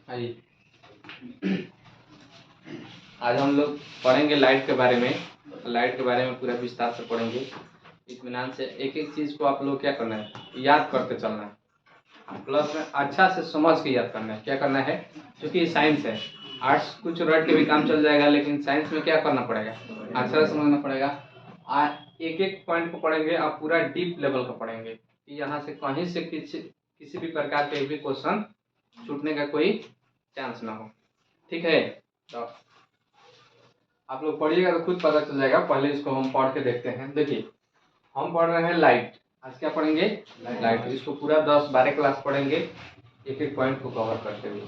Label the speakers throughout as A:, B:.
A: आइए, आज हम लोग पढ़ेंगे लाइट के बारे में। लाइट के बारे में पूरा विस्तार से पढ़ेंगे, इत्मीनान से। एक एक चीज़ को आप लोग क्या करना है, याद करते चलना है, प्लस में अच्छा से समझ के याद करना है। क्या करना है, क्योंकि साइंस है। आर्ट्स कुछ रट के भी काम चल जाएगा, लेकिन साइंस में क्या करना पड़ेगा, अच्छा से समझना पड़ेगा। एक एक पॉइंट को पढ़ेंगे, आप पूरा डीप लेवल का पढ़ेंगे कि यहाँ से कहीं से किसी भी प्रकार के भी क्वेश्चन छूटने का कोई चांस ना हो। ठीक है, तो आप लोग पढ़िएगा तो खुद पता चल जाएगा। पहले इसको हम पढ़ के देखते हैं। देखिए, हम पढ़ रहे हैं लाइट। आज क्या पढ़ेंगे, लाइट। इसको पूरा 10-12 क्लास पढ़ेंगे, एक एक पॉइंट को कवर करते हुए।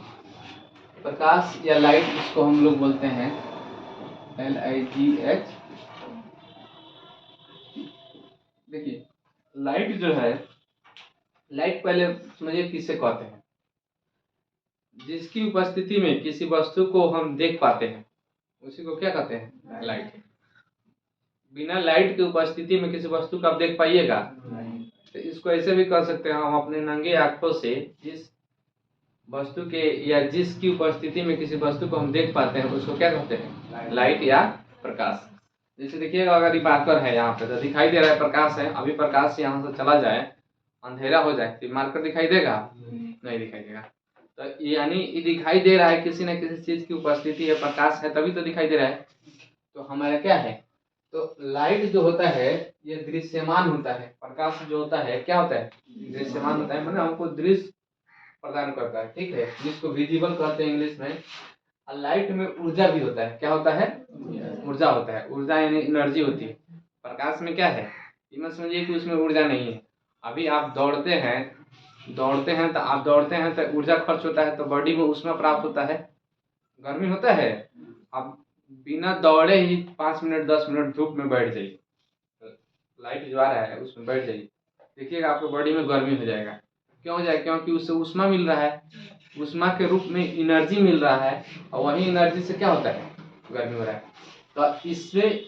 A: प्रकाश या लाइट, इसको हम लोग बोलते हैं LIGH। देखिए, लाइट जो है, लाइट पहले समझिए किसे कहते हैं। जिसकी उपस्थिति में किसी वस्तु को हम देख पाते हैं, उसी को क्या कहते हैं, लाइट। बिना लाइट की उपस्थिति में किसी वस्तु को आप देख पाइएगा, तो इसको ऐसे भी कह सकते हैं, हम अपने नंगे आंखों से जिस वस्तु के या जिसकी उपस्थिति में किसी वस्तु को हम देख पाते हैं, उसको क्या कहते हैं, लाइट या प्रकाश। जैसे देखिएगा, अगर ये मार्कर है यहाँ पे तो दिखाई दे रहा है प्रकाश है। अभी प्रकाश यहाँ से चला जाए, अंधेरा हो जाए, तो मार्कर दिखाई देगा, नहीं दिखाई देगा। तो यानी ये दिखाई दे रहा है, किसी न किसी चीज की उपस्थिति है, प्रकाश है, तभी तो दिखाई दे रहा है। तो हमारा क्या है, तो लाइट जो होता है ये दृश्यमान होता है। प्रकाश जो होता है क्या होता है, दृश्यमान होता है, मतलब हमको दृश्य प्रदान करता है। ठीक है, जिसको विजिबल कहते हैं इंग्लिश में। और लाइट में ऊर्जा भी होता है। क्या होता है, ऊर्जा होता है। ऊर्जा यानी एनर्जी होती है। प्रकाश में क्या है, ये मत समझिए कि उसमें ऊर्जा नहीं है। अभी आप दौड़ते हैं तो ऊर्जा खर्च होता है, तो बॉडी में ऊष्मा प्राप्त होता है, गर्मी होता है। अब बिना दौड़े ही 5 मिनट 10 मिनट धूप में बैठ जाइए, लाइट जो आ रहा है उसमें बैठ जाइए, देखिएगा आपको बॉडी में गर्मी हो जाएगा। क्यों हो जाएगा, क्योंकि उससे ऊष्मा मिल रहा है, ऊष्मा के रूप में एनर्जी मिल रहा है, और वही एनर्जी से क्या होता है, गर्मी हो रहा है। तो इसमें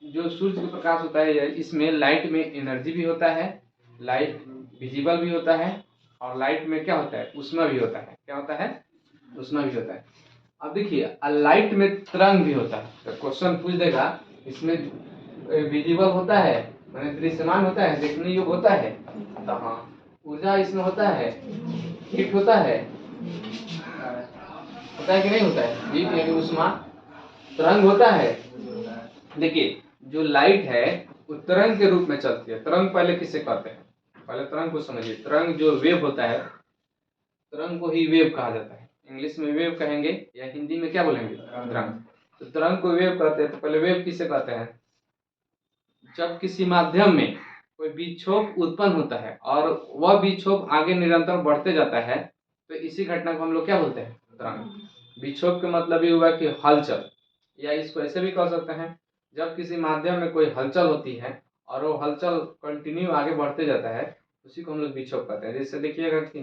A: जो सूर्य का प्रकाश होता है, इसमें लाइट में एनर्जी भी होता है, लाइट विजिबल भी होता है, और लाइट में क्या होता है, ऊष्मा भी होता है। क्या होता है, ऊष्मा भी होता है। अब देखिए, लाइट में तरंग भी होता है। तो क्वेश्चन पूछ देगा, इसमें विजिबल होता है, माने दृश्यमान होता है, देखने योग्य होता है, तो हाँ, ऊर्जा इसमें होता है, हीट होता है कि नहीं होता है, हीट यानी ऊष्मा, तरंग होता है। देखिए, जो लाइट है वो तरंग के रूप में चलती है। तरंग पहले किसे कहते हैं, पहले तरंग को समझिए। तरंग जो वेव होता है, तरंग को ही वेव कहा जाता है। इंग्लिश में वेव कहेंगे, या हिंदी में क्या बोलेंगे, तरंग। तो तरंग को वेव कहते हैं। तो पहले वेव किसे कहते हैं, जब किसी माध्यम में कोई विक्षोभ उत्पन्न होता है और वह विक्षोभ आगे निरंतर बढ़ते जाता है, तो इसी घटना को हम लोग क्या बोलते हैं, तरंग। विक्षोभ का मतलब ये हुआ कि हलचल, या इसको ऐसे भी कह सकते हैं, जब किसी माध्यम में कोई हलचल होती है और वो हलचल कंटिन्यू आगे बढ़ते जाता है, उसी को हम लोग विक्षोभ कहते हैं। जैसे देखिएगा कि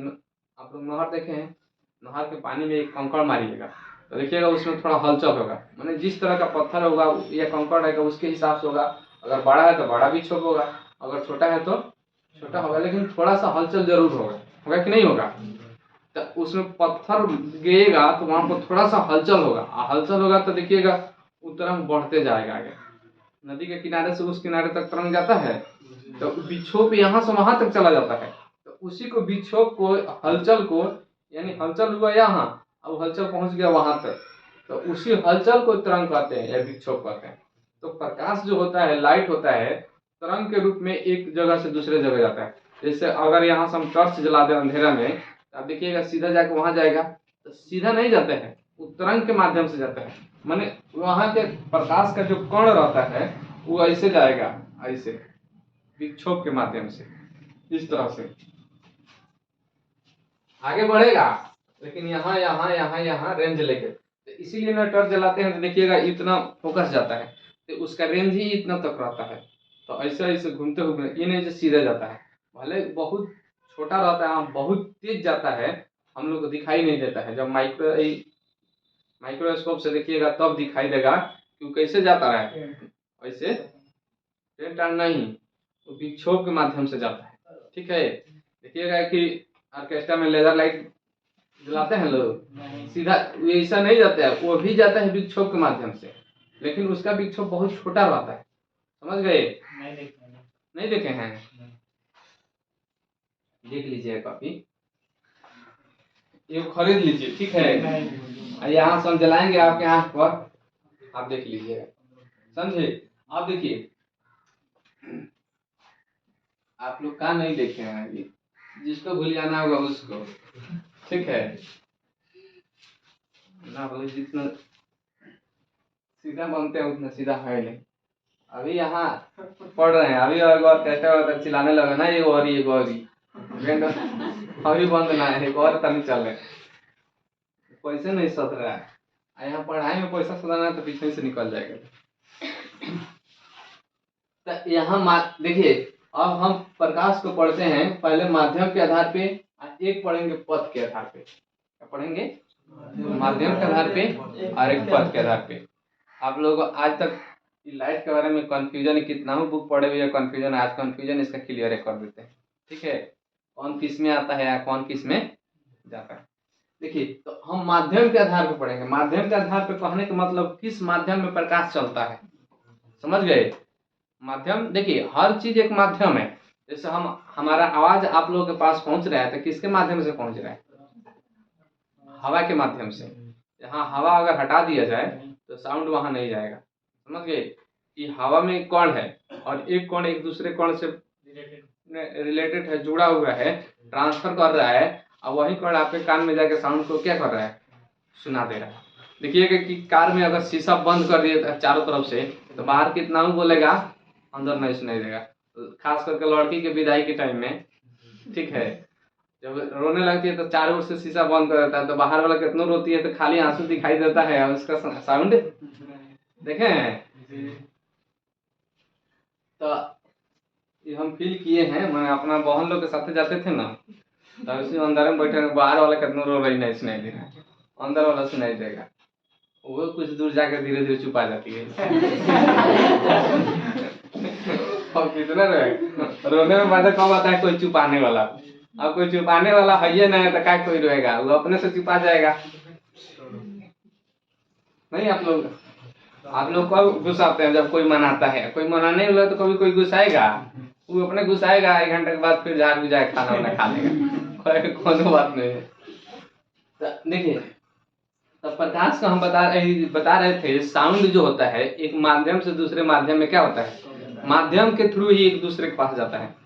A: आप लोग नहर देखे हैं, नहर के पानी में एक कंकड़ मारिएगा तो देखिएगा उसमें थोड़ा हलचल होगा, माने जिस तरह का पत्थर होगा या कंकड़ रहेगा उसके हिसाब से होगा। अगर बड़ा है तो बड़ा विक्षोभ होगा, अगर छोटा है तो छोटा होगा, लेकिन थोड़ा सा हलचल जरूर होगा। होगा कि नहीं होगा, तो उसमें पत्थर गिरेगा तो वहां पर थोड़ा सा हलचल होगा, हलचल होगा तो देखिएगा वो तरंग बढ़ते जाएगा आगे। नदी के किनारे से उस किनारे तक तरंग जाता है, तो विक्षोभ यहाँ से वहां तक चला जाता है। तो उसी को विक्षोभ को, हलचल को, यानी हलचल हुआ यहाँ, अब हलचल पहुंच गया वहां तक, तो उसी हलचल को तरंग कहते हैं या विक्षोभ कहते हैं। तो प्रकाश जो होता है, लाइट होता है, तरंग के रूप में एक जगह से दूसरे जगह जाता है। जैसे अगर यहाँ से हम टॉर्च जला दें अंधेरा में, तो आप देखिएगा सीधा जाके वहां जाएगा, तो सीधा नहीं जाते हैं, वो तरंग के माध्यम से जाता है। माने वहां के प्रकाश का जो कण रहता है वो ऐसे जाएगा, ऐसे विक्षोभ के माध्यम से, इस तरह से आगे बढ़ेगा, लेकिन यहाँ यहाँ यहाँ यहाँ रेंज लेके। तो इसीलिए ना टॉर्च जलाते हैं तो देखिएगा इतना फोकस जाता है, तो उसका रेंज ही इतना तक रहता है। तो ऐसे ऐसे घूमते हुए, ये नहीं जो सीधा जाता है, भले बहुत छोटा रहता है, बहुत तेज जाता है, हम लोग को दिखाई नहीं देता है। जब माइक्रोस्कोप से देखिएगा तब दिखाई देगा कि वो कैसे जाता है, वैसे ट्रेन नहीं, वो विक्षोभ के माध्यम से जाता है। ठीक है, देखिएगा कि ऑर्केस्ट्रा में लेजर लाइट जलाते हैं लोग सीधा, ऐसा नहीं जाता है, वो भी जाता है विक्षोभ के माध्यम से, लेकिन उसका विक्षोभ बहुत छोटा रहता है। समझ गए? नहीं देखे हैं? देख लीजिए कॉपी, ये खरीद लीजिए, ठीक है। यहाँ से हम जलाएंगे आपके आंख पर, आप देख लीजिएगा, समझे? आप देखिए, आप लोग का नहीं देखे हैं अभी, जिसको भूल जाना होगा उसको, ठीक है ना? बोले जितना सीधा बनते हैं उतना सीधा है नहीं। अभी यहाँ पढ़ रहे हैं, अभी और कैसे होता चिल्लाने लगे ना, ये गौरी ये गौरी, अभी बंद ना है, एक और तनी चल रहे, पैसे नहीं सध रहा है। यहाँ पढ़ाई में पैसा सधाना है तो पीछे से निकल जाएगा। तो यहाँ देखिए, अब हम प्रकाश को पढ़ते हैं पहले माध्यम के आधार पे, एक पढ़ेंगे पथ के आधार पे। क्या पढ़ेंगे? माध्यम के आधार पे और एक पथ के आधार पे। आप लोग आज तक लाइट के बारे में कंफ्यूजन, कितना ही बुक पढ़े हुए कंफ्यूजन, आज कंफ्यूजन इसका क्लियर कर देते हैं, ठीक है? कौन किस में आता है या कौन किस में जाता है। देखिए, तो हम माध्यम के आधार पर पढ़ेंगे। माध्यम के आधार पर कहने का मतलब किस माध्यम में प्रकाश चलता है, समझ गए? माध्यम देखिए, हर चीज एक माध्यम है। जैसे हमारा आवाज आप लोगों के पास पहुंच रहा है तो किसके माध्यम से पहुंच रहा है? हवा के माध्यम से। यहाँ हवा अगर हटा दिया जाए तो साउंड वहां नहीं जाएगा, समझ गए? कि हवा में कण है और एक कण एक दूसरे कण से रिलेटेड है, जुड़ा हुआ है, ट्रांसफर कर रहा है, और वही कण आपके कान में जाके साउंड को क्या कर रहा है? सुना दे रहा है। देखिएगा कि कार में अगर शीशा बंद कर दिए चारों तरफ से तो बाहर कितना ही बोलेगा, अंदर नहीं सुनाई देगा। खास करके लड़की के विदाई के टाइम में, ठीक है, जब रोने लगती है तो चारों ओर से शीशा बंद कर देता है, तो बाहर वाला कितना रोती है तो खाली आंसू दिखाई देता है और उसका साउंड देखें। तो ये हम फील किए हैं, मैं अपना बहन लोग के साथ जाते थे ना, तो उसी अंदर में बैठे, बाहर वाला कितना रो रही नहीं सुनाई दे रहा है, अंदर वाला सुनाई देगा। वो कुछ दूर जाकर धीरे धीरे चुप आ जाती है। और कितना रोने में मजा कम आता है, कोई चुपाने वाला। अब कोई चुपाने वाला है ही नहीं तो क्या कोई रोएगा, वो अपने से चुपा जाएगा। नहीं, आप लोग कब गुस्साते हैं? जब कोई मनाता है, कोई मनाने वाला तो कभी कोई गुस्साएगा, वो अपने गुस्साएगा, 1 घंटे के बाद फिर झाड़ भी जाए, खाना वाना खा लेगा, कोई बात नहीं है। देखिए, तब प्रकाश का हम बता रहे थे, साउंड जो होता है एक माध्यम से दूसरे माध्यम में क्या होता है? माध्यम के थ्रू ही एक दूसरे के पास जाता है।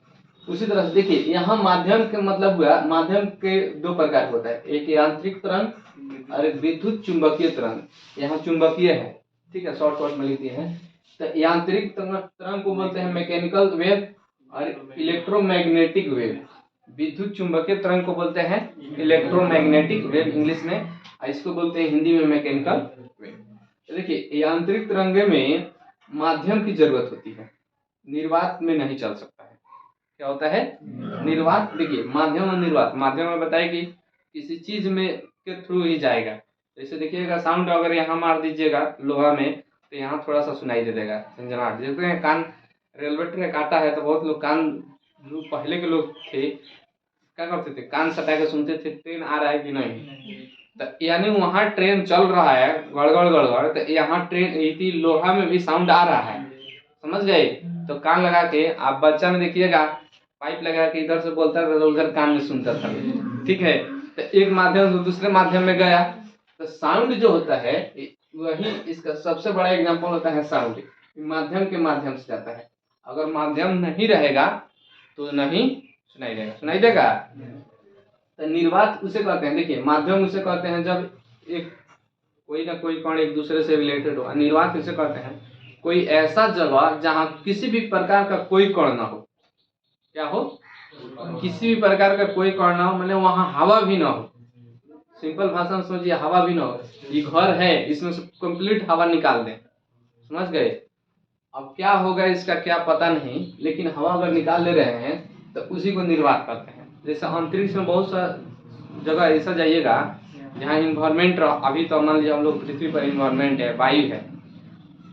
A: उसी तरह से देखिए, यहाँ माध्यम के मतलब हुआ, माध्यम के 2 प्रकार होता है, एक यांत्रिक तरंग और एक विद्युत चुंबकीय तरंग। यहाँ चुंबकीय है, ठीक है, शॉर्ट में लिखते हैं। तो यांत्रिक तरंग को बोलते हैं मैकेनिकल वेव और इलेक्ट्रोमैग्नेटिक वेव। विद्युत चुंबकीय तरंग को बोलते हैं इलेक्ट्रोमैग्नेटिक वेव इंग्लिश में, इसको बोलते हैं हिंदी में मैकेनिकल वेव। देखिए, यांत्रिक तरंगे में माध्यम की जरूरत होती है, निर्वात में नहीं चल सकता है। क्या होता है? निर्वात। देखिए, माध्यम और निर्वात, माध्यम में बताए कि किसी चीज में के थ्रू ही जाएगा। जैसे देखिएगा, साउंड अगर यहाँ मार दीजिएगा लोहा में तो यहाँ थोड़ा सा सुनाई दे देगा, झंझनाहट। जैसे कान रेलवे ट्रैक आता है तो बहुत लोग कान, जो पहले के लोग थे क्या करते थे, कान सटा के सुनते थे ट्रेन आ रहा है कि नहीं। तो यानी वहाँ ट्रेन चल रहा है गड़गड़ गड़गड़, तो यहाँ ट्रेन लोहा में भी साउंड आ रहा है, समझ गए? तो कान लगा के आप बच्चा में देखिएगा, पाइप लगा के इधर से बोलता था तो उधर कान में सुनता था, ठीक है। तो एक माध्यम से दूसरे माध्यम में गया, तो साउंड जो होता है वही इसका सबसे बड़ा एग्जांपल होता है। साउंड माध्यम के माध्यम से जाता है, अगर माध्यम नहीं रहेगा तो नहीं सुनाई देगा। सुनाई देगा? तो निर्वात उसे कहते हैं। देखिए, माध्यम उसे कहते हैं जब एक कोई ना कोई कण एक दूसरे से रिलेटेड हो। निर्वात उसे कहते हैं कोई ऐसा जगह जहाँ किसी भी प्रकार का कोई कण ना हो। क्या हो? किसी भी प्रकार का कोई कण ना हो, मतलब वहाँ हवा भी ना हो। सिंपल भाषा में समझिए, हवा भी ना हो। ये घर है, इसमें से कंप्लीट हवा निकाल दें, समझ गए? अब क्या होगा इसका क्या पता नहीं, लेकिन हवा अगर निकाल ले रहे हैं तो उसी को निर्वात करते हैं। जैसे अंतरिक्ष में बहुत सा जगह ऐसा जाइएगा जहाँ इन्वायरमेंट, अभी तो मान लीजिए हम लोग पृथ्वी पर इन्वायरमेंट है, वायु है,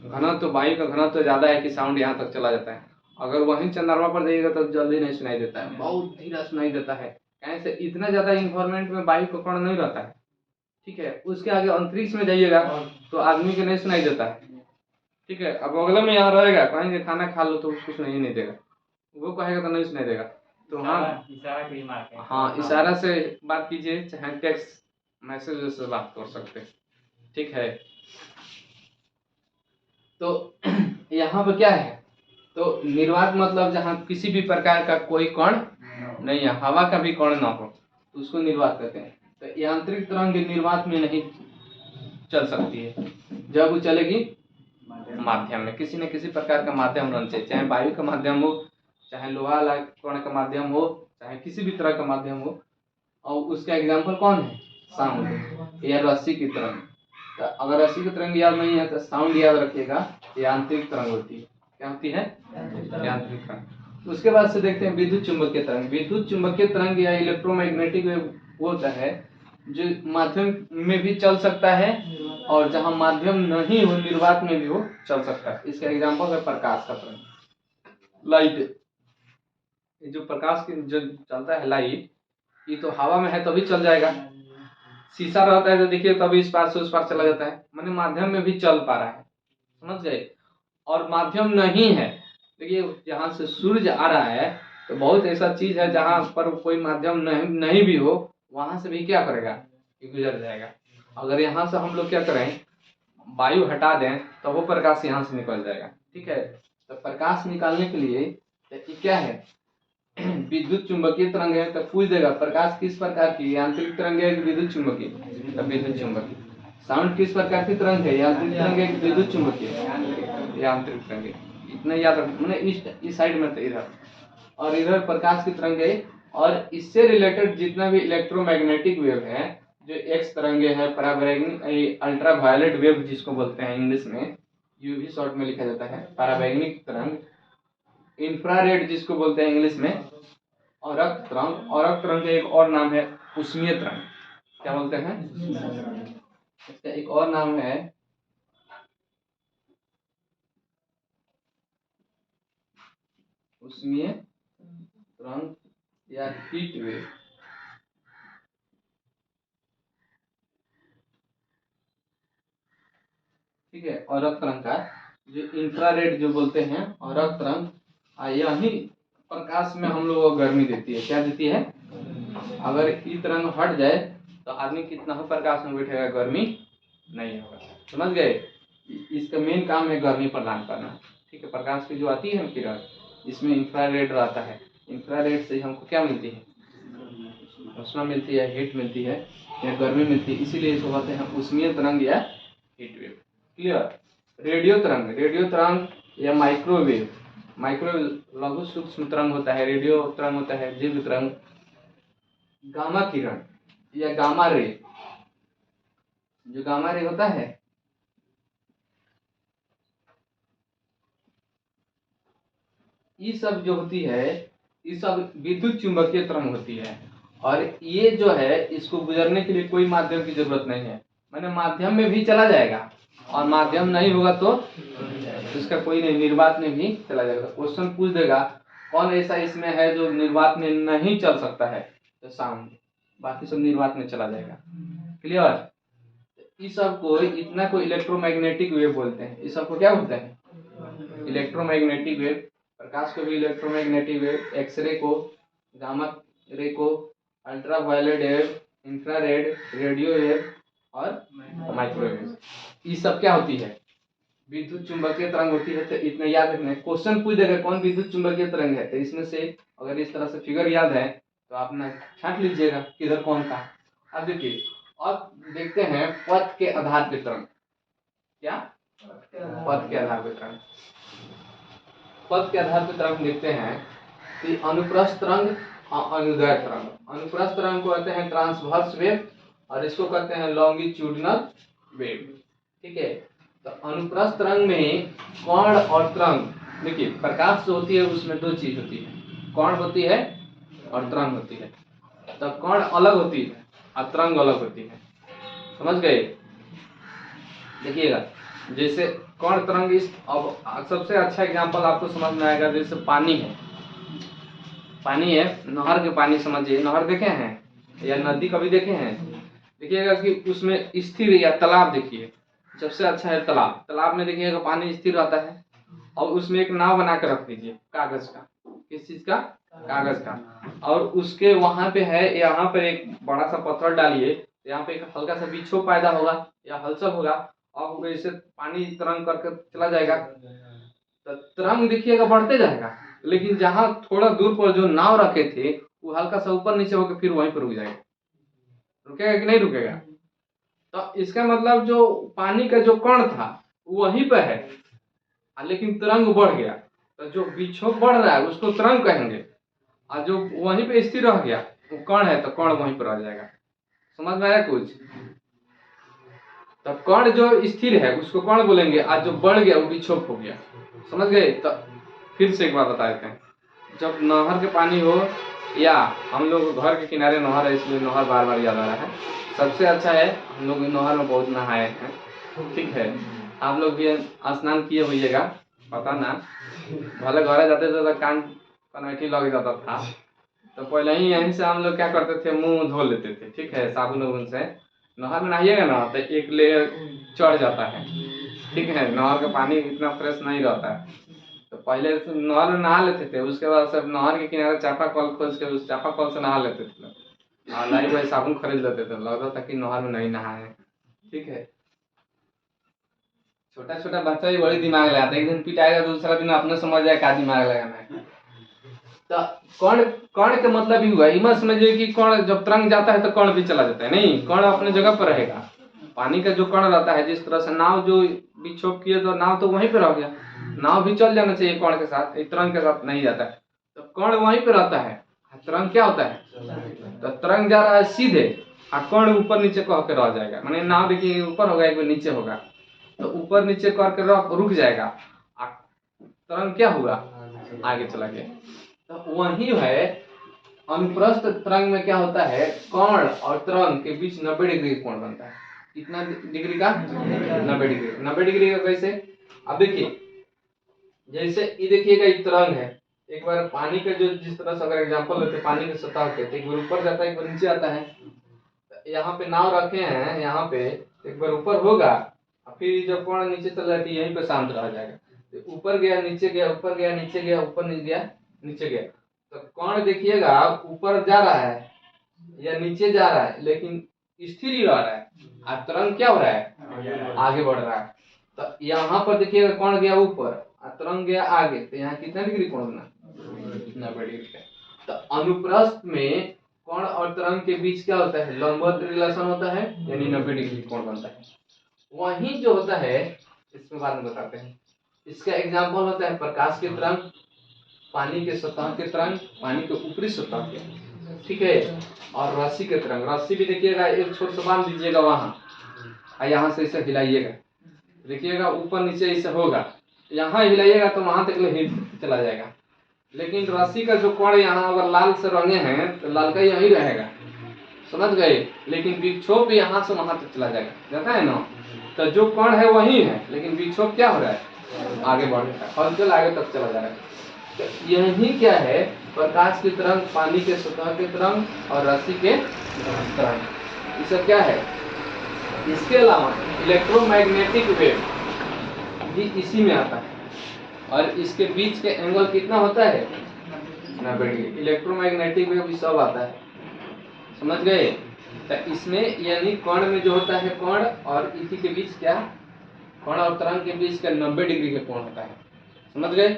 A: घनत्व, वायु का घनत्व ज़्यादा है कि साउंड यहाँ तक चला जाता है। अगर वहीं चंद्रमा पर जाइएगा तो जल्दी नहीं सुनाई देता है, बहुत धीरे सुनाई देता है। ऐसे इतना ज्यादा इन्वायरमेंट में वायु का कण नहीं रहता है, ठीक है। उसके आगे अंतरिक्ष में जाइएगा तो आदमी को नहीं सुनाई देता है, ठीक है। अब अगले में यहाँ रहेगा, कहेंगे खाना खा लो तो उसको सुनाई नहीं देगा, वो कहेगा तो नहीं सुनाई देगा। तो हाँ इशारा से बात कीजिए, चाहे टेक्स्ट मैसेज से बात कर सकते हैं, ठीक है। तो यहाँ पे क्या है, तो निर्वात मतलब जहाँ किसी भी प्रकार का कोई कण नहीं है, हवा का भी कण ना हो तो उसको निर्वात कहते हैं। तो यांत्रिक तरंग निर्वात में नहीं चल सकती है, जब वो चलेगी माध्यम में, किसी न किसी प्रकार का माध्यम रहना चाहिए, चाहे वायु का माध्यम हो, चाहे लोहा वाला कण का माध्यम हो, चाहे किसी भी तरह का माध्यम हो। और उसका एग्जाम्पल कौन है, साउंड या रस्सी की तरंग। तो अगर रस्सी की तरंग याद नहीं है तो साउंड याद रखिएगा, यांत्रिक तरंग होती है। क्या होती है, यांत्रिक तरंग। उसके बाद से देखते हैं विद्युत चुंबकीय तरंग। विद्युत चुंबकीय तरंग या इलेक्ट्रोमैग्नेटिक वेव वो होता है जो माध्यम में भी चल सकता है और जहां माध्यम नहीं हो निर्वात में भी वो चल सकता है। इसका एग्जाम्पल है प्रकाश का तरंग, लाइट। ये जो प्रकाश की जो चलता है लाइट, ये तो हवा में है तभी चल जाएगा, शीशा रहता है तो देखिए तभी इस पार से उस पार चला जाता है, माने माध्यम में भी चल पा रहा है, समझ गए। और माध्यम नहीं है, देखिए जहां से सूर्य आ रहा है तो बहुत ऐसा चीज है जहां पर कोई माध्यम नहीं भी हो, वहां से भी क्या करेगा, ये गुजर जाएगा। अगर यहाँ से हम लोग क्या करें, वायु हटा दें तो वो प्रकाश यहाँ से निकल जाएगा, ठीक है। तो प्रकाश निकालने के लिए क्या है, विद्युत चुंबकीय तरंग है। तो पूछ देगा प्रकाश किस प्रकार की, यांत्रिक तरंग है कि विद्युत चुंबकीय, तो विद्युत चुंबकीय। साउंड किस प्रकार की तरंग है, यांत्रिक तरंग है कि विद्युत चुंबकीय, यांत्रिक तरंग है। इतना याद रखना, मैंने इस साइड में तो इधर, और इधर प्रकाश की तरंग है। और इससे रिलेटेड जितना भी इलेक्ट्रोमैग्नेटिक वेव है, जो एक्स तरंगे है, पराबैंगनी अल्ट्रा वायलेट वेव जिसको बोलते हैं इंग्लिश में, यूवी शॉर्ट में लिखा जाता है, पराबैंगनिक तरंग, इंफ्रारेड जिसको बोलते हैं इंग्लिश में, और रक्त तरंग। और रक्त तरंग का एक और नाम है उष्मीय तरंग। क्या बोलते हैं, इसका एक और नाम है उष्मीय तरंग या हीट वेव, ठीक है। और रक्त तरंग का जो इंफ्रारेड जो बोलते हैं, और रक्त तरंग यही प्रकाश में हम लोग को गर्मी देती है। क्या देती है, अगर ये तरंग हट जाए तो आदमी कितना हो प्रकाश में बैठेगा, गर्मी नहीं होगा, समझ गए। इसका मेन काम है गर्मी प्रदान करना, ठीक है। प्रकाश की जो आती है किरण, इसमें इंफ्रारेड रहता है, इंफ्रारेड से हमको क्या मिलती है, उष्मा मिलती है, हीट मिलती है या गर्मी मिलती है, इसीलिए इसको कहते हैं उष्मीय तरंग या हीट वेव। क्लियर। रेडियो तरंग, रेडियो तरंग या माइक्रोवेव, माइक्रोवेव लघु सूक्ष्म तरंग होता है, रेडियो तरंग होता है दीर्घ तरंग, गामा किरण या गामा रे, जो गामा रे होता है, ये सब जो होती है, ये सब विद्युत चुंबकीय तरंग होती है। और ये जो है इसको गुजरने के लिए कोई माध्यम की जरूरत नहीं है, मैंने माध्यम में भी चला जाएगा, और माध्यम नहीं होगा तो इसका कोई नहीं, निर्वात में भी चला जाएगा। क्वेश्चन पूछ देगा कौन ऐसा इसमें है जो निर्वात में नहीं चल सकता है, तो साउंड, बाकी सब निर्वात में चला जाएगा। क्लियर। इस सब को इतना को इलेक्ट्रोमैग्नेटिक वेव बोलते हैं। इस सब को क्या बोलते हैं, इलेक्ट्रोमैग्नेटिक वेव। प्रकाश को भी इलेक्ट्रोमैग्नेटिक वेव, एक्सरे को, गामा रे को, ultra violet wave, infrared, radio wave और माइक्रोवेव, ये सब क्या होती है, विद्युत चुंबकीय तरंग होती है। तो इतना याद रखना है, क्वेश्चन पूछ देगा कौन विद्युत चुंबकीय तरंग है, तो इसमें से अगर इस तरह से फिगर याद है तो आप ना छांट लीजिएगा किधर कौन था। अब देखिए, अब देखते हैं पथ के आधार पे तरंग। क्या, पथ के आधार पे तरंग, पथ के आधार पे तरंग देखते हैं कि अनुप्रस्थ तरंग और अनुदैर्घ्य तरंग। अनुप्रस्थ तरंग को कहते हैं ट्रांसवर्स वेव और इसको कहते हैं लॉन्गिट्यूडिनल वेव, ठीक है। तो अनुप्रस्थ तरंग में कण और तरंग, देखिए प्रकाश जो होती है उसमें दो चीज होती है, कण होती है और तरंग होती है। तो कण अलग होती है और तरंग अलग होती है, समझ गए। देखिएगा जैसे कण तरंग, इस अब सबसे अच्छा एग्जांपल आपको समझ में आएगा, जैसे पानी है, पानी है, नहर के पानी समझिए, नहर देखे हैं या नदी कभी देखे हैं? देखिएगा कि उसमें स्थिर या तालाब, देखिए सबसे अच्छा है तालाब। तालाब में देखिएगा पानी स्थिर रहता है और उसमें एक नाव बना कर रख दीजिए कागज का। किस चीज का? कागज का। और उसके वहां पे है, यहाँ पर एक बड़ा सा पत्थर डालिए, यहाँ पे एक हल्का सा विक्षोभ पैदा होगा या हलचल होगा और वैसे पानी तरंग करके चला जाएगा, तो तरंग देखिएगा बढ़ते जाएगा। लेकिन जहाँ थोड़ा दूर पर जो नाव रखे थे वो हल्का सा ऊपर नीचे होकर फिर वहीं पर रुक जाएगा। रुकेगा कि नहीं रुकेगा? तो इसका मतलब जो पानी का जो कण था वहीं पर है, लेकिन तरंग बढ़ गया, तो जो विक्षोभ बढ़ रहा है उसको तरंग कहेंगे, और जो वहीं पे स्थिर रह गया वो कण है, तो कण वहीं पर रह जाएगा। समझ में आया कुछ? तो कण जो स्थिर है उसको कण बोलेंगे, आज जो बढ़ गया वो विक्षोभ हो गया। समझ गए? तो फिर से एक बार बता देते हैं, जब नहर के पानी हो या हम लोग घर के किनारे नहर है इसलिए नहर बार बार याद आ रहा है, सबसे अच्छा है हम लोग नहर में बहुत नहाए हैं, ठीक है? आप लोग भी स्नान किए होइएगा, पता ना, भले घर जाते थे तो कान कनैठी लग जाता था, तो पहले ही यहीं से हम लोग क्या करते थे, मुंह धो लेते थे, ठीक है, साबुन उबुन से। नहर में नहाइएगा ना तो एक लेयर चढ़ जाता है, ठीक है, नहर का पानी इतना फ्रेश नहीं रहता है। तो पहले नहर में नहा लेते थे, उसके बाद सब नहर के किनारे चापाकल खोज के उस चापाकल से नहा लेते थे, और लाई भाई साबुन खरीद लेते थे, लगता था कि नहर में नहीं नहाए, ठीक है। छोटा छोटा बच्चा भी बड़ी दिमाग लगाता है, एक दिन पिटाएगा दूसरा दिन अपने समझ जाए का दिमाग लगाना है। तो कण, कण के मतलब ही हुआ, इमा समझिए कि कण जब तरंग जाता है तो कण भी चला जाता है, नहीं, कण अपने जगह पर रहेगा। पानी का जो कण रहता है, जिस तरह से नाव जो विक्षोभ किए तो नाव तो वहीं पे रह गया, नाव भी चल जाना चाहिए कण के साथ, तरंग के साथ नहीं जाता है, तो कण वहीं पे रहता है। तरंग क्या होता है? तो तरंग जा रहा है सीधे, और कण ऊपर नीचे कह के रह जाएगा, माने नाव देखिए ऊपर होगा एक बार नीचे होगा, तो ऊपर नीचे करके रुक जाएगा, तरंग क्या हुआ? आगे चला गया। तो वही है अनुप्रस्थ तरंग में क्या होता है, कण और तरंग के बीच 90 डिग्री का कोण बनता है। कितना डिग्री का? 90 डिग्री। 90 डिग्री का कैसे? अब देखिए, जैसे ये देखिएगा ये तरंग है, एक बार पानी का जो जिस तरह से अगर एग्जांपल लेते पानी की सतह के, तो एक बार ऊपर जाता है एक बार नीचे आता है। यहाँ पे नाव रखे हैं, यहाँ पे एक बार ऊपर होगा, फिर जब कोण नीचे चल जाती है यहीं पे शांत रह जाएगा, तो ऊपर गया नीचे गया, ऊपर गया नीचे गया, ऊपर नहीं गया नीचे गया, तो कण देखिएगा ऊपर जा रहा है या नीचे जा रहा है, लेकिन स्थिर ही रह रहा है, और तरंग क्या हो रहा है? आगे बढ़ रहा है। तो यहाँ पर देखिएगा कण गया ऊपर और तरंग गया आगे, तो यहाँ कितना डिग्री कोण बना? 90 डिग्री का। तो अनुप्रस्थ में कण और तरंग के बीच क्या होता है? लंबवत रिलेशन होता है, यानी 90 डिग्री कोण बनता है। वहीं जो होता है, इसमें बाद में बताते हैं, इसका एग्जाम्पल होता है प्रकाश की तरंग, पानी के सतह के तरंग, पानी के ऊपरी सतह के, ठीक है, और रस्सी के तरंग। रस्सी भी देखिएगा एक छोर से बांध दीजिएगा वहां, और यहाँ से इसे हिलाइएगा, देखिएगा ऊपर नीचे ऐसे होगा, यहाँ हिलाइएगा तो वहां तक हिल चला जाएगा, लेकिन रस्सी का जो कण यहाँ अगर लाल से रंगे हैं तो लाल का यही रहेगा, समझ गए, लेकिन विक्षोभ यहाँ से वहां तक चला जाएगा, जाता है ना। तो जो कण है वही है, लेकिन विक्षोभ क्या हो रहा है? आगे बढ़ रहा है, हलचल आगे तक चला जा रहा है। तो यही क्या है, प्रकाश की तरंग, पानी के सतह के तरंग और रस्सी के तरंग, ये सब क्या है। इसके अलावा इलेक्ट्रोमैग्नेटिक वेव भी इसी में आता है, और इसके बीच के एंगल कितना होता है? 90 डिग्री। इलेक्ट्रोमैग्नेटिक वेव भी सब आता है, समझ गए। तो इसमें यानी कण में जो होता है, कण और इसी के बीच क्या, कण और तरंग के बीच का 90 डिग्री का कोण होता है, समझ गए।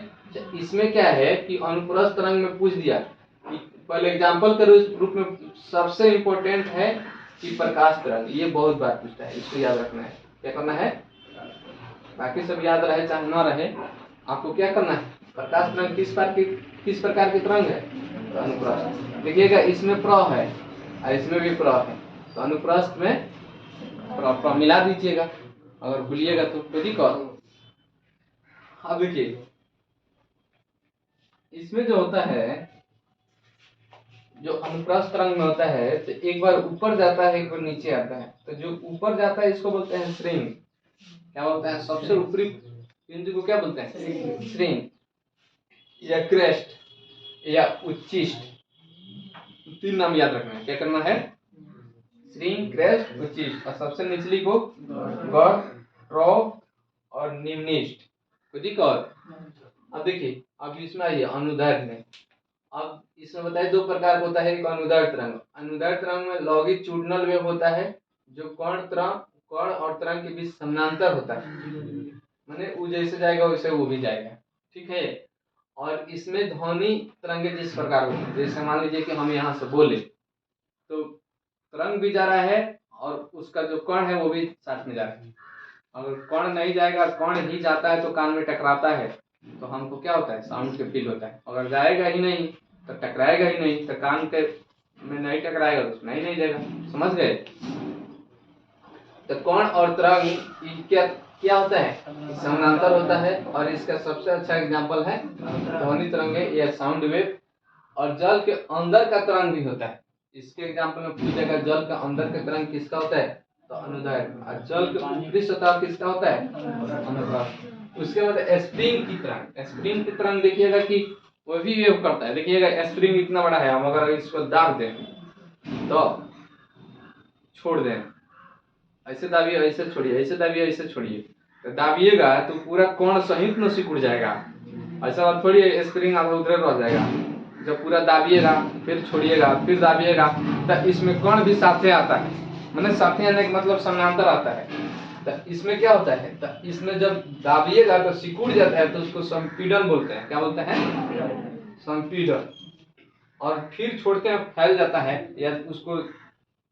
A: इसमें क्या है कि अनुप्रस्थ तरंग में पूछ दिया कि पहले एग्जांपल के रूप में सबसे इंपॉर्टेंट है कि प्रकाश तरंग, ये बहुत बार पूछता है, इसको याद रखना है। क्या करना है? बाकी सब याद रहे चाहे ना रहे, आपको क्या करना है, प्रकाश तरंग किस प्रकार की तरंग है? तो अनुप्रस्थ। देखिएगा इसमें प्र है और इसमें भी प्र है, तो अनुप्रस्थ में प्र मिला दीजिएगा, अगर भूलिएगा तो कोई दिक्कत। अब देखिए इसमें जो होता है, जो अनुप्रस्थ तरंग में होता है, तो एक बार ऊपर जाता है एक बार नीचे आता है, तो जो ऊपर जाता है इसको बोलते हैं श्रृंग। क्या बोलते हैं? सबसे ऊपरी बिंदु को क्या बोलते हैं? श्रृंग या क्रेस्ट। या उच्चिष्ट, 3 नाम याद रखना है। क्या करना है? श्रिंग, क्रेस्ट, उच्चिष्ट, और सबसे निचली को गर्त, ट्रॉफ और निम्निष्ट। कोई दिक्कत? अब देखिए, अब इसमें आइए अनुदैर्घ्य में। अब इसमें बताइए 2 प्रकार का होता है। एक अनुदैर्घ्य तरंग। अनुदैर्घ्य तरंग में लॉन्गिट्यूडिनल वेव होता है, जो कण और तरंग के बीच समानांतर होता है, माने वो जैसे जाएगा वैसे वो भी जाएगा, ठीक है। और इसमें ध्वनि तरंगे जिस प्रकार होती है, जैसे मान लीजिए कि हम यहाँ से बोले तो तरंग भी जा रहा है और उसका जो कण है वो भी साथ में जा रहा है। अगर कण नहीं जाएगा, कण ही जाता है तो कान में टकराता है, तो हमको क्या होता है? साउंड के फील होता है। अगर जाएगा ही नहीं तो टकराएगा ही नहीं, तो कान के में नहीं टकराएगा तो सुनाई नहीं देगा। समझ गए? तो कण और तरंग क्या क्या होता है? समानांतर होता है। और इसका सबसे अच्छा एग्जांपल है ध्वनि तरंगे या साउंड वेव। और जल के अंदर का तरंग भी होता है। इसके एग्जांपल में पूछेगा जल का अंदर का तरंग किसका होता है? तो अनुदैर्घ्य। और जल के ऊपरी सतह किसका होता है? अनुप्रस्थ। उसके बाद स्प्रिंग की तरंग। स्प्रिंग की तरंग देखिएगा कि वो भी वेव करता है। देखिएगा स्प्रिंग इतना बड़ा है, हम अगर इसको दाब दें तो छोड़ दें, ऐसे दाबिए, ऐसे छोड़िए, ऐसे दाबिए, ऐसे छोड़िए, तो दाबिएगा तो पूरा कोण सहित न सिकुड़ जाएगा। ऐसा बात थोड़ी है स्प्रिंग आधा उधर रह जाएगा। जब पूरा दाबिएगा फिर छोड़िएगा फिर दाबिएगा, तो इसमें कण भी साथे आता है, मतलब साथे आने का मतलब समानांतर आता है। तो इसमें क्या होता है? तो इसमें जब दाबिएगा तो सिकुड़ जाता है, तो उसको संपीड़न बोलते हैं। क्या बोलते हैं? संपीड़न। और फिर छोड़ते हैं फैल जाता है, या उसको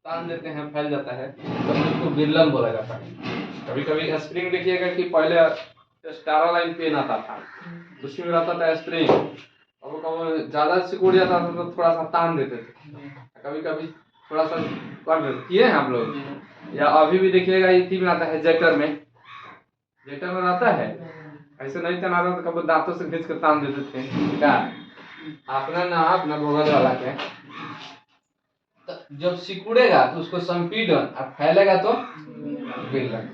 A: तान देते हैं फैल जाता है, तो उसको विरलन बोला जाता है। कभी कभी स्प्रिंग देखिएगा कि पहले स्टारा लाइन पेन आता था, उसी में रहता था स्प्रिंग। अब कभी ज्यादा सिकुड़ जाता था तो थोड़ा सा तान देते थे, कभी कभी थोड़ा सा कर देते। किए हैं आप लोग? या अभी भी देखिएगा इसी में आता है, जेटर में रहता है। ऐसे नहीं तनाता तो कभी दांतों से खींच कर तान देते थे। क्या अपना ना अपना बगल वाला के जब सिकुड़ेगा तो उसको संपीड़न, और फैलेगा तो विरलन।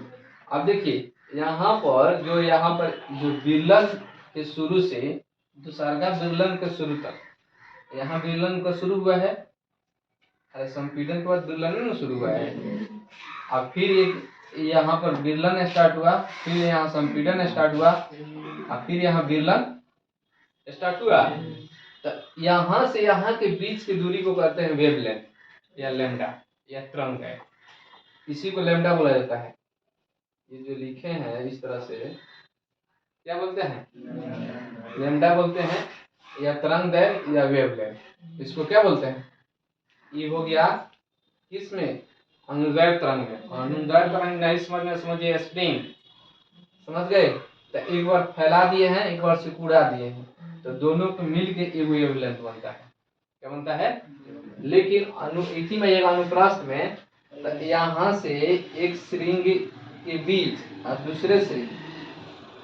A: अब देखिए यहाँ पर जो विरलन के शुरू से दूसरा विरलन के शुरू तक, यहाँ विरलन का शुरू हुआ है, अरे संपीड़न के बाद विरलन में शुरू हुआ है। अब फिर एक यहाँ पर विरलन स्टार्ट हुआ, फिर यहाँ संपीड़न स्टार्ट हुआ, और फिर यहाँ विरलन स्टार्ट हुआ। तो यहाँ से यहाँ के बीच की दूरी को कहते हैं वेवलेंथ या लैम्डा या तरंग है। इसी को लैम्डा बोला जाता है। ये जो लिखे हैं इस तरह से क्या बोलते हैं? लैम्डा बोलते हैं, या तरंग दैर्घ्य या वेवलेंथ। इसको क्या बोलते हैं? ये हो गया किसमें? अनुदैर्घ्य तरंग में। अनुदैर्घ्य तरंग नहीं समझिए स्प्रिंग। समझ गए? तो एक बार फैला दिए हैं, एक बार सिकुड़ा दिए हैं, तो दोनों को मिल के एक वेवलेंथ बनता है। क्या बनता है? लेकिन इसी में एक अनुप्रस्थ में यहाँ से एक श्रृंग के बीच और दूसरे श्रृंग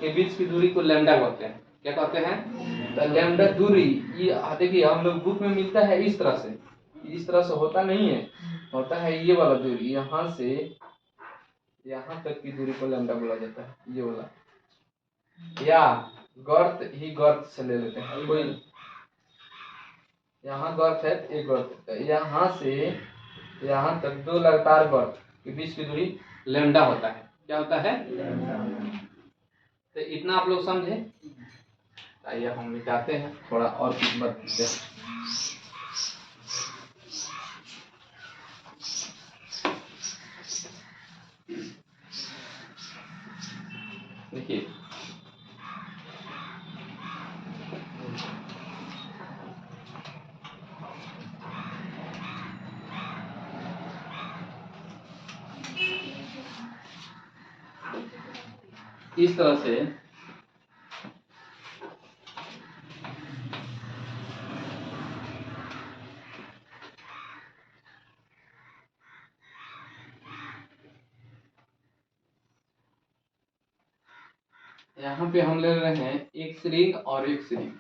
A: के बीच की दूरी को लैम्डा कहते हैं। क्या कहते हैं? तो लैम्डा दूरी, ये देखिए हम लोग बुक में मिलता है इस तरह से होता नहीं है, होता है ये वाला दूरी, यहाँ से यहाँ तक की दूरी को लैम्डा बोला जाता है, ये वाला। या गर्त ही गर्त से ले लेते हैं, कोई यहाँ गर्त है, एक गर्त है, यहाँ से यहाँ तक 2 लगातार गर्त के बीच की दूरी लैम्डा होता है। क्या होता है? तो इतना आप लोग समझे। आइए हम मिटाते हैं, थोड़ा और कुछ बताते हैं। देखिए इस तरह से यहाँ पे हम ले रहे हैं एक श्रृंग और एक श्रृंग।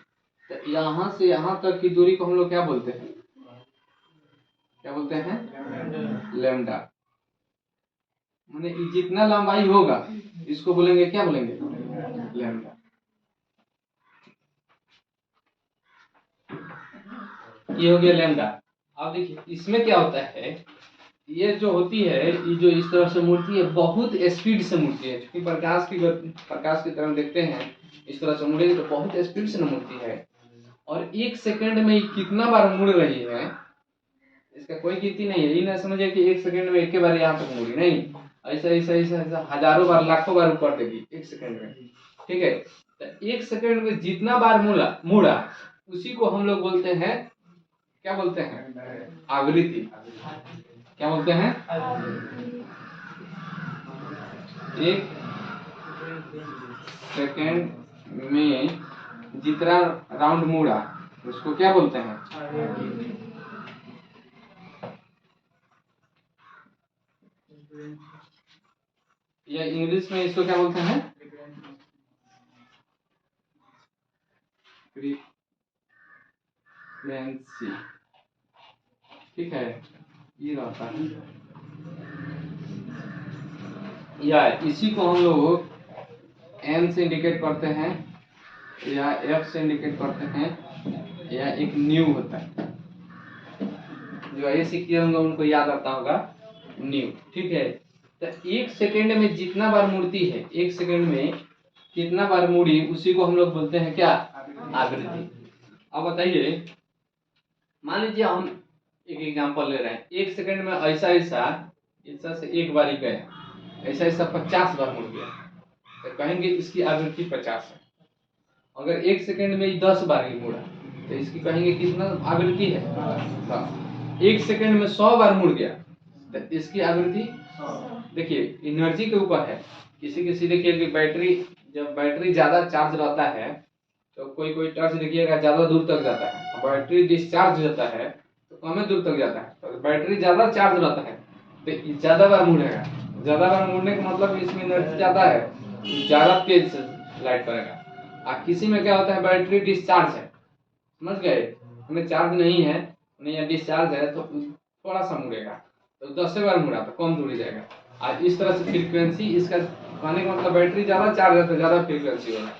A: तो यहाँ से यहाँ तक की दूरी को हम लोग क्या बोलते हैं? क्या बोलते हैं? लैम्डा। माने जितना लंबाई होगा इसको बोलेंगे, क्या बोलेंगे? लैम्डा। ये हो गया लैम्डा। अब देखिए इसमें क्या होता है, ये जो होती है, ये जो इस तरह से मुड़ती है बहुत स्पीड से मुड़ती है, क्योंकि प्रकाश की तरह देखते हैं इस तरह से मुड़ेगी तो बहुत स्पीड से मुड़ती है। और 1 सेकंड में कितना बार मुड़ रही है इसका कोई गिनती नहीं है। ये ना समझिए कि 1 सेकंड में एक बार यहाँ तक मुड़ी, नहीं, ऐसा ऐसा ऐसा ऐसा हजारों बार लाखों बार ऊपर देगी 1 सेकंड में। ठीक है, तो 1 सेकंड में जितना बार मुड़ा उसी को हम लोग बोलते हैं, क्या बोलते हैं, आवृत्ति। क्या बोलते हैं, 1 सेकंड में जितना राउंड मुड़ा उसको क्या बोलते हैं, या इंग्लिश में इसको क्या बोलते हैं, फ्रीक्वेंसी। ठीक है, ये रहता है, या इसी को हम लोग एन से इंडिकेट करते हैं या एफ से इंडिकेट करते हैं, या एक न्यू होता है, जो ऐसे किए होंगे उनको याद आता होगा, न्यू। ठीक है, तो 1 सेकंड में जितना बार मुड़ती है, 1 सेकंड में कितना बार मुड़ी उसी को हम लोग बोलते हैं क्या, आवृत्ति। अब बताइए, मान लीजिए हम एक एग्जांपल ले रहे हैं, 1 सेकंड में ऐसा ऐसा ऐसा से एक बार ही गया, ऐसा ऐसा 50 बार मुड़ गया, तो कहेंगे इसकी आवृत्ति 50 है। अगर 1 सेकंड में 10 बार ही मुड़ा तो इसकी कहेंगे कितना आवृत्ति है, 10। 1 सेकंड में 100 बार मुड़ गया तो इसकी आवृत्ति, देखिए एनर्जी के ऊपर है। किसी किसी देखिए कि बैटरी, जब बैटरी ज्यादा चार्ज रहता है तो कोई कोई टॉर्च देखिएगा ज्यादा दूर तक जाता है, बैटरी डिस्चार्ज होता है तो कम दूर तक जाता है। तो बैटरी ज्यादा चार्ज रहता है तो ज्यादा बार मुड़ेगा, ज्यादा बार मुड़ने का मतलब इसमें एनर्जी ज्यादा है, ज्यादा तेज से लाइट करेगा। और किसी में क्या होता है, बैटरी डिस्चार्ज है, समझ गए, हमें चार्ज नहीं है, नहीं डिस्चार्ज है तो थोड़ा सा मुड़ेगा, तो 10 बार मुड़ा तो कम दूरी जाएगा। आज इस तरह से फ्रीक्वेंसी, इसका कहने का मतलब बैटरी ज्यादा चार्ज है तो ज्यादा फ्रीक्वेंसी होगा,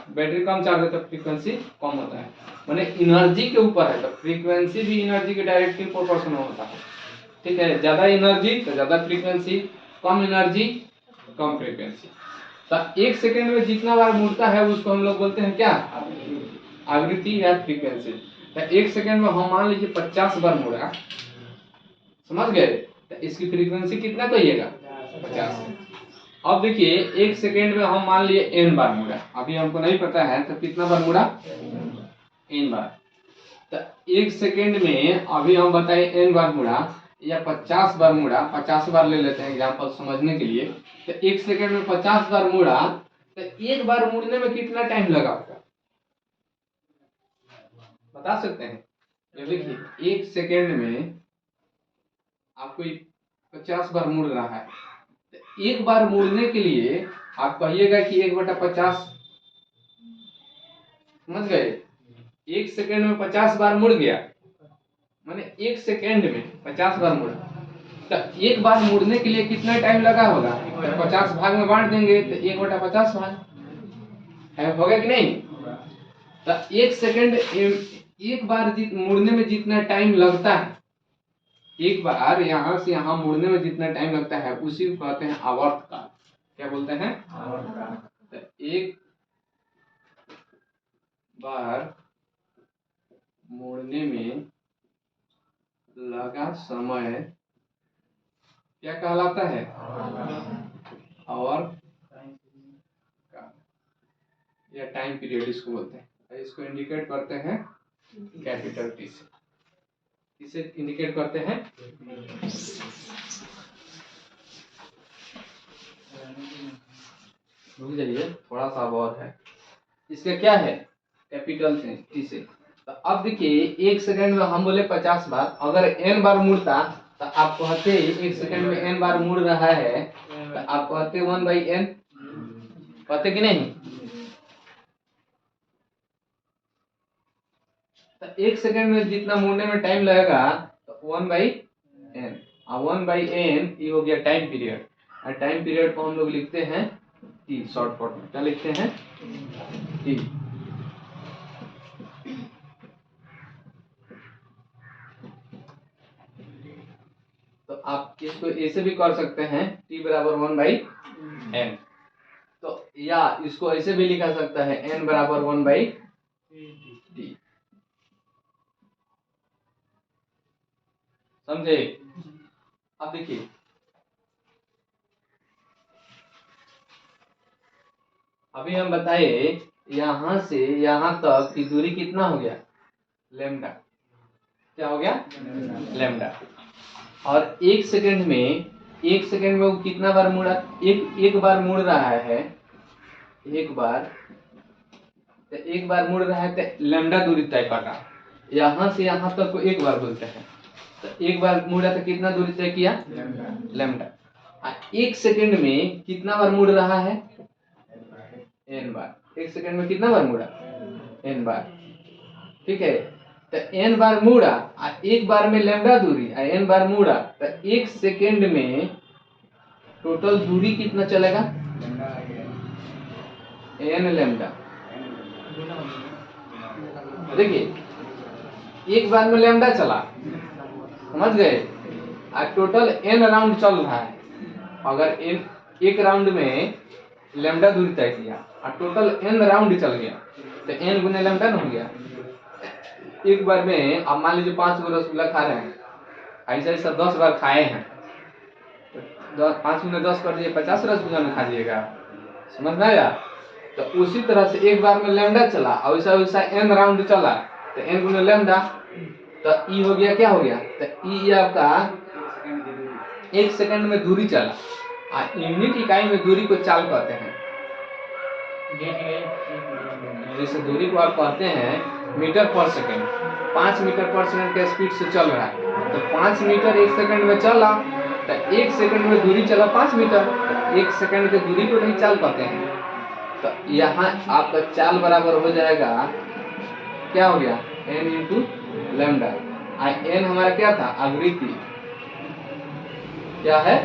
A: बैटरी कम चार्ज है तो फ्रीक्वेंसी कम होता है। माने एनर्जी के ऊपर है, तो फ्रीक्वेंसी भी एनर्जी के डायरेक्टली प्रोपोर्शनल होता है। ठीक है, ज्यादा एनर्जी तो ज्यादा फ्रीक्वेंसी, कम एनर्जी कम फ्रीक्वेंसी। तो 1 सेकंड में जितना बार मुड़ता है उसको हम लोग बोलते हैं क्या, आवृत्ति या फ्रीक्वेंसी। तो 1 सेकंड में हम मान लीजिए 50 बार मुड़ा, समझ गए, तो इसकी फ्रीक्वेंसी कितना कहिएगा, 50। अब देखिए 1 सेकंड में हम मान लिए n बार मुड़ा, अभी हमको नहीं पता है तो कितना बार मुड़ा, n बार। तो 1 सेकंड में अभी हम बताए n बार मुड़ा या 50 बार मुड़ा, 50 बार ले लेते हैं एग्जांपल समझने के लिए। तो 1 सेकंड में 50 बार मुड़ा तो एक बार मुड़ने में कितना टाइम लगा होगा, बता सकते हैं। तो देखिए 1 सेकंड में आपको 50 बार मुड़ रहा है, तो एक बार मुड़ने के लिए आप कहिएगा कि 1/50, समझ गए। 1 सेकंड में 50 बार मुड़ गया, माने 1 सेकंड में 50 बार मुड़ा, तो एक बार मुड़ने के लिए कितना टाइम लगा होगा, तो 50 भाग में बांट देंगे तो 1/50 भाग है, होगा कि नहीं। तो 1 सेकंड एक बार मुड़ने में जितना टाइम लगता है, एक बार यहाँ से यहाँ मुड़ने में जितना टाइम लगता है उसी को कहते हैं आवर्तकाल। क्या बोलते हैं, आवर्तकाल। तो एक बार मुड़ने में लगा समय क्या कहलाता है, आवर या टाइम पीरियड इसको बोलते हैं। इसको इंडिकेट करते हैं कैपिटल टी से, इसे इंडिकेट करते हैं, रुक जाइए थोड़ा सा और है, इसका क्या है, कैपिटल से टी से। तो अब देखिए 1 सेकंड में हम बोले 50 बार, अगर n बार मुड़ता तो आप कहते 1 सेकंड में n बार मुड़ रहा है तो आप कहते 1/n, कहते कि नहीं। तो 1 सेकंड में जितना मुड़ने में टाइम लगेगा तो 1/n, और 1/n ये हो गया टाइम पीरियड, और टाइम पीरियड को हम लोग लिखते हैं t, शॉर्टकट में क्या लिखते हैं, t। आप इसको ऐसे भी कर सकते हैं, t बराबर 1/n। तो या इसको ऐसे भी लिखा सकता है, n बराबर 1/t। समझे? अब देखिए, अभी हम बताए यहां से यहां तक की दूरी कितना हो गया, लैम्डा। क्या हो गया, लैम्डा। और एक सेकंड में वो कितना बार मुड़ा, एक बार मुड़ रहा है, एक बार मुड़ रहा है तो लैम्डा दूरी तय करना। यहां से यहां तक को एक बार बोलते हैं, तो एक बार मुड़ा तो कितना दूरी तय किया, लैम्डा। एक सेकंड में कितना बार मुड़ रहा है, n बार। एक सेकंड में कितना बार मुड़ा, n बार। ठीक है, तो n बार मुड़ा, एक बार में लैम्डा दूरी, n बार मुड़ा, तो एक सेकंड में टोटल दूरी कितना चलेगा, n लैम्डा। देखिए एक बार में लैम्डा चला, समझ गए, टोटल n राउंड चल रहा है। अगर एक राउंड में लैम्डा दूरी तय किया और टोटल n राउंड चल गया, तो n गुने लैम्डा न हो गया। एक बार में आप मान लीजिए 5 गो रसगुल्ला खा रहे हैं, ऐसा ऐसा 10 बार खाए हैं, तो 5 गुने 10 कर दिए, 50 रसगुल्ला में खा दिएगा। समझ में आया? तो उसी तरह से एक बार में लैम्डा चला और वैसा वैसा n राउंड चला, तो n गुने लैम्डा, तो ई हो गया, क्या हो गया, तो ई आपका एक सेकंड में दूरी चला। यूनिट इकाई में दूरी को चाल कहते हैं। जैसे दूरी को आप कहते हैं मीटर पर सेकंड, 5 मीटर पर सेकंड के स्पीड से चल रहा है, तो 5 मीटर एक सेकंड में चला, तो एक सेकंड में दूरी चला 5 मीटर, तो एक सेकंड की दूरी को नहीं चाल कहते हैं। तो यहाँ आपका चाल बराबर हो जाएगा, क्या हो गया, n इंटू लैम्डा। n हमारा क्या था, आवृत्ति। क्या है,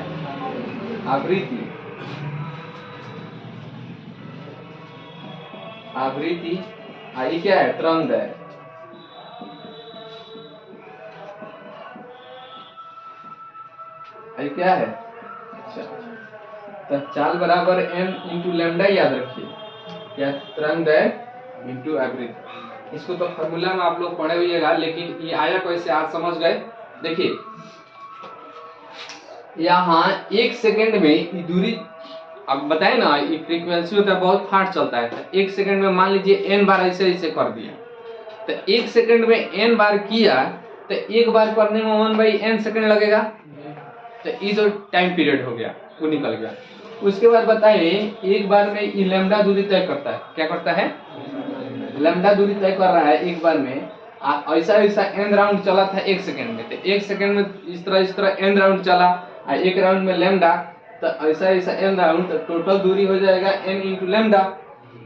A: आवृत्ति। आवृत्ति आई क्या है, तरंग है। आई क्या है, अच्छा, तो चाल बराबर n इंटू लैम्डा, याद रखिए, क्या, तरंग है इंटू आवृत्ति। इसको तो फॉर्मूला में आप लोग पढ़े हुएगा, लेकिन ये आया कैसे, आज समझ गए। देखिए यहाँ एक सेकंड में ये दूरी, अब बताए ना, ये फ्रीक्वेंसी होता है, बहुत फास्ट चलता है। तो एक सेकंड में मान लीजिए n बार ऐसे ऐसे कर दिया, तो एक सेकंड में n बार किया, तो एक बार करने में 1/n सेकंड लगेगा, तो ये जो टाइम पीरियड हो गया वो निकल गया। उसके बाद बताइए एक बार में ये लैम्डा दूरी तय करता है, क्या करता है, लैम्डा दूरी तय कर रहा है एक बार में। ऐसा ऐसा n राउंड चला था एक सेकंड में, तो एक सेकंड में इस तरह n राउंड चला, एक राउंड में लैम्डा, तो ऐसा ऐसा n राउंड, तो टोटल दूरी हो जाएगा n into lambda.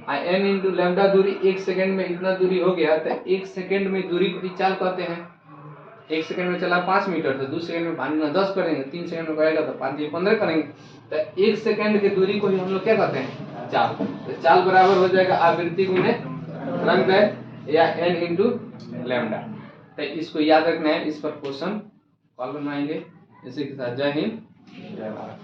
A: n into lambda दूरी एक सेकंड में इतना दूरी हो गया, तो एक सेकंड में दूरी को ही चाल कहते हैं। एक सेकंड में चला 5 मीटर, तो 2 सेकंड में 5 गुना 10 करेंगे, 3 सेकंड में करेगा तो 5 गुना 15 करेंगे, तो एक सेकंड की दूरी को ही हम लोग क्या कहते हैं, चाल। तो चाल बराबर हो जाएगा आवृत्ति गुने तरंग या n इंटू लैम्डा। तो इसको याद रखना है, इस पर क्वेश्चन कॉल बनवाएंगे। इसी के साथ जय हिंद, जय भारत।